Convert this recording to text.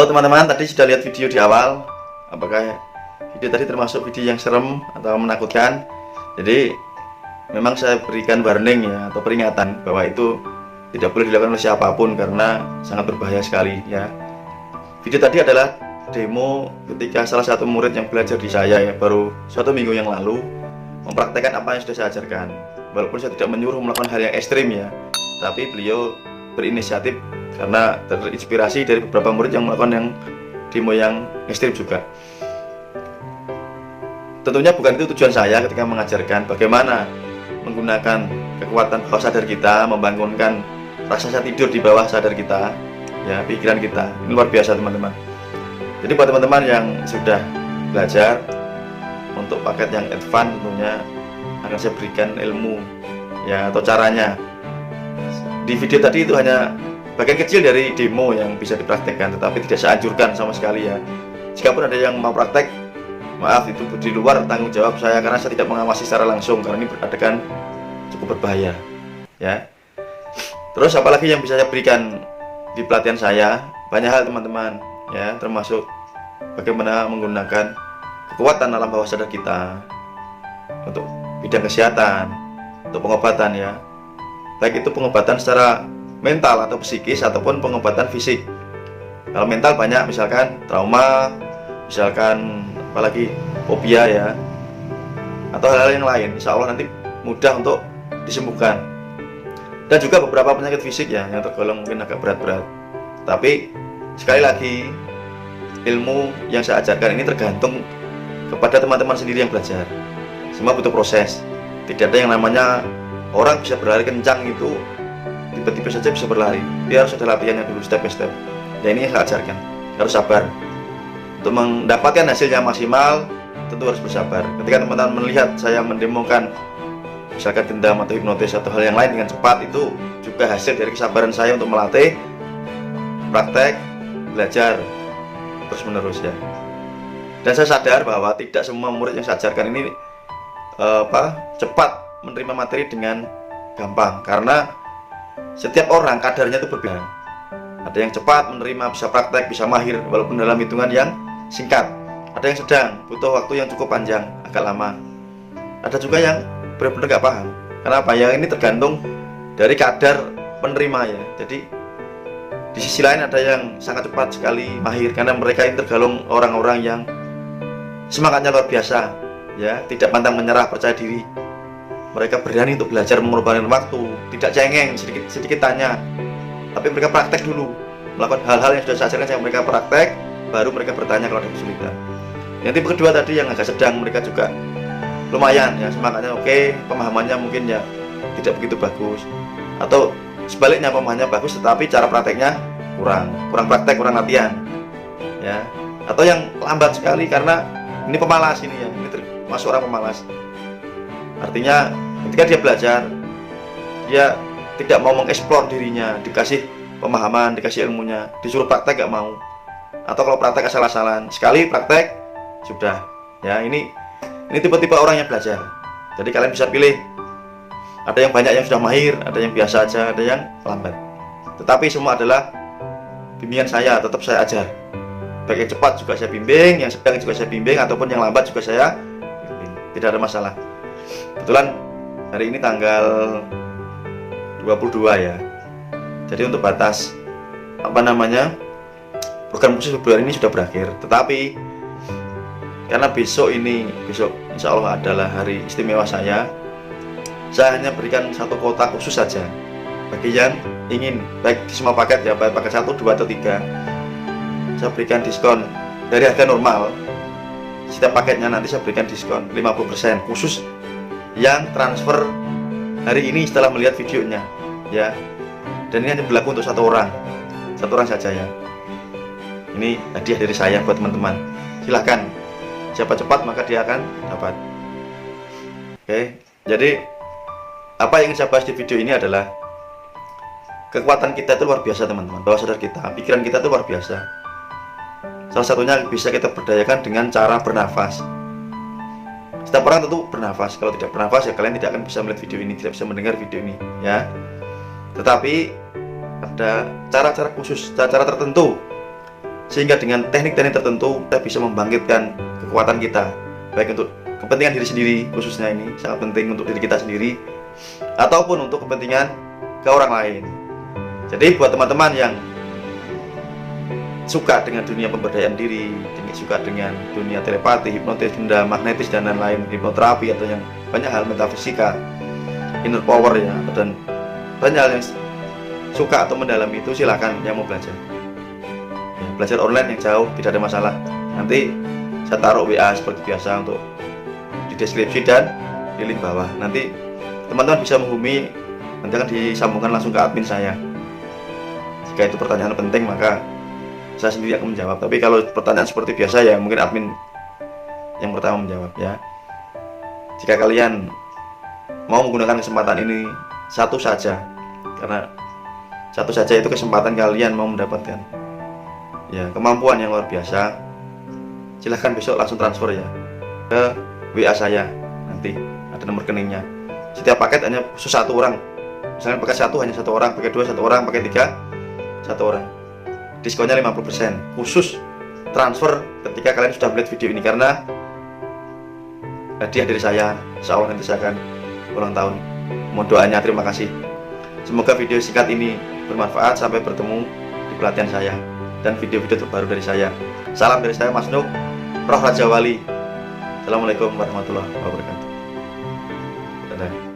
Halo teman-teman, tadi sudah lihat video di awal. Apakah video tadi termasuk video yang serem atau menakutkan? Jadi memang saya berikan warning ya, atau peringatan bahwa itu tidak boleh dilakukan oleh siapapun karena sangat berbahaya sekali ya. Video tadi adalah demo ketika salah satu murid yang belajar di saya ya, baru 1 minggu yang lalu mempraktekkan apa yang sudah saya ajarkan. Walaupun saya tidak menyuruh melakukan hal yang ekstrim ya, tapi beliau berinisiatif karena terinspirasi dari beberapa murid yang melakukan yang demo yang ekstrim juga. Tentunya bukan itu tujuan saya ketika mengajarkan bagaimana menggunakan kekuatan bawah sadar kita, membangunkan raksasa tidur di bawah sadar kita ya, pikiran kita. Ini luar biasa teman-teman. Jadi buat teman-teman yang sudah belajar untuk paket yang advance, tentunya akan saya berikan ilmu ya, atau caranya. Di video tadi itu hanya bagian kecil dari demo yang bisa dipraktekkan, tetapi tidak saya anjurkan sama sekali ya. Jikapun ada yang mau praktek, maaf, itu di luar tanggung jawab saya karena saya tidak mengawasi secara langsung, karena ini adegan cukup berbahaya ya. Terus apalagi yang bisa saya berikan di pelatihan saya? Banyak hal teman-teman ya, termasuk bagaimana menggunakan kekuatan alam bawah sadar kita untuk bidang kesehatan, untuk pengobatan ya, baik itu pengobatan secara mental atau psikis ataupun pengobatan fisik. Kalau mental banyak, misalkan trauma, misalkan apalagi fobia ya, atau hal-hal yang lain, insya Allah nanti mudah untuk disembuhkan. Dan juga beberapa penyakit fisik ya, yang tergolong mungkin agak berat-berat. Tapi sekali lagi, ilmu yang saya ajarkan ini tergantung kepada teman-teman sendiri yang belajar. Semua butuh proses. Tidak ada yang namanya orang bisa berlari kencang itu tiba-tiba saja bisa berlari. Dia harus ada latihannya dulu, step by step. Ya ini yang saya ajarkan, harus sabar. Untuk mendapatkan hasilnya maksimal, tentu harus bersabar. Ketika teman-teman melihat saya mendemokan misalkan dendam atau hipnotis atau hal yang lain dengan cepat, itu juga hasil dari kesabaran saya untuk melatih, praktek, belajar terus menerus ya. Dan saya sadar bahwa tidak semua murid yang saya ajarkan ini cepat menerima materi dengan gampang, karena setiap orang kadarnya itu berbeda. Ada yang cepat menerima, bisa praktek, bisa mahir walaupun dalam hitungan yang singkat. Ada yang sedang, butuh waktu yang cukup panjang, agak lama. Ada juga yang benar-benar gak paham. Kenapa? Ya ini tergantung dari kadar penerima ya. Jadi di sisi lain ada yang sangat cepat sekali mahir, karena mereka ini tergolong orang-orang yang semangatnya luar biasa ya, tidak pantang menyerah, percaya diri. Mereka berani untuk belajar, mengorbankan waktu, tidak cengeng, sedikit tanya, tapi mereka praktek dulu, melakukan hal-hal yang sudah saya ajarkan. Mereka praktek, baru mereka bertanya kalau ada kesulitan. Yang tipe kedua tadi yang agak sedang, mereka juga lumayan ya, semangatnya oke, pemahamannya mungkin ya tidak begitu bagus, atau sebaliknya pemahamannya bagus tetapi cara prakteknya kurang praktek, kurang latihan ya. Atau yang lambat sekali karena ini pemalas, ini ya, ini termasuk orang pemalas. Artinya ketika dia belajar, dia tidak mau mengeksplor dirinya, dikasih pemahaman, dikasih ilmunya, disuruh praktek gak mau. Atau kalau praktek asal-asalan, sekali praktek sudah ya. Ini tipe-tipe orang yang belajar. Jadi kalian bisa pilih, ada yang banyak yang sudah mahir, ada yang biasa aja, ada yang lambat. Tetapi semua adalah bimbingan saya, tetap saya ajar. Baik yang cepat juga saya bimbing, yang sedang juga saya bimbing, ataupun yang lambat juga saya bimbing. Tidak ada masalah. Kebetulan hari ini tanggal 22 ya. Jadi untuk batas program khusus Februari ini sudah berakhir. Tetapi karena besok insya Allah adalah hari istimewa saya hanya berikan satu kuota khusus saja bagi yang ingin, baik di semua paket ya, baik paket 1, 2 atau 3. Saya berikan diskon dari harga normal. Setiap paketnya nanti saya berikan diskon 50% khusus yang transfer hari ini setelah melihat videonya ya. Dan ini hanya berlaku untuk satu orang saja ya. Ini hadiah dari saya buat teman-teman. Silahkan, siapa cepat maka dia akan dapat. Oke, jadi apa yang ingin saya bahas di video ini adalah kekuatan kita itu luar biasa teman-teman. Bawah sadar kita, pikiran kita itu luar biasa. Salah satunya bisa kita berdayakan dengan cara bernafas. Setiap orang tentu bernafas. Kalau tidak bernafas ya kalian tidak akan bisa melihat video ini, tidak bisa mendengar video ini ya. Tetapi ada cara-cara khusus, cara-cara tertentu sehingga dengan teknik-teknik tertentu kita bisa membangkitkan kekuatan kita, baik untuk kepentingan diri sendiri, khususnya ini sangat penting untuk diri kita sendiri, ataupun untuk kepentingan ke orang lain. Jadi buat teman-teman yang suka dengan dunia pemberdayaan diri, suka dengan dunia telepati, hipnotis, benda magnetis dan lain-lain, hipnoterapi atau yang banyak hal metafisika, inner power ya, dan banyak hal yang suka atau mendalami itu, silakan yang mau belajar. Ya, belajar online yang jauh tidak ada masalah. Nanti saya taruh WA seperti biasa untuk di deskripsi dan di link bawah. Nanti teman-teman bisa menghubungi, nanti akan disambungkan langsung ke admin saya. Jika itu pertanyaan penting maka saya sendiri akan menjawab. Tapi kalau pertanyaan seperti biasa ya mungkin admin yang pertama menjawab ya. Jika kalian mau menggunakan kesempatan ini satu saja, karena satu saja itu kesempatan kalian mau mendapatkan ya kemampuan yang luar biasa, silahkan besok langsung transfer ya ke WA saya, nanti ada nomor rekeningnya. Setiap paket hanya khusus satu orang, misalnya paket satu hanya satu orang, paket dua satu orang, paket tiga satu orang. Diskonnya 50% khusus transfer ketika kalian sudah melihat video ini, karena hadiah dari saya, insya Allah nanti saya akan ulang tahun. Mohon doanya, terima kasih. Semoga video singkat ini bermanfaat. Sampai bertemu di pelatihan saya dan video-video terbaru dari saya. Salam dari saya, Mas Nuk, Roh Raja Wali. Assalamualaikum warahmatullahi wabarakatuh. Dadah.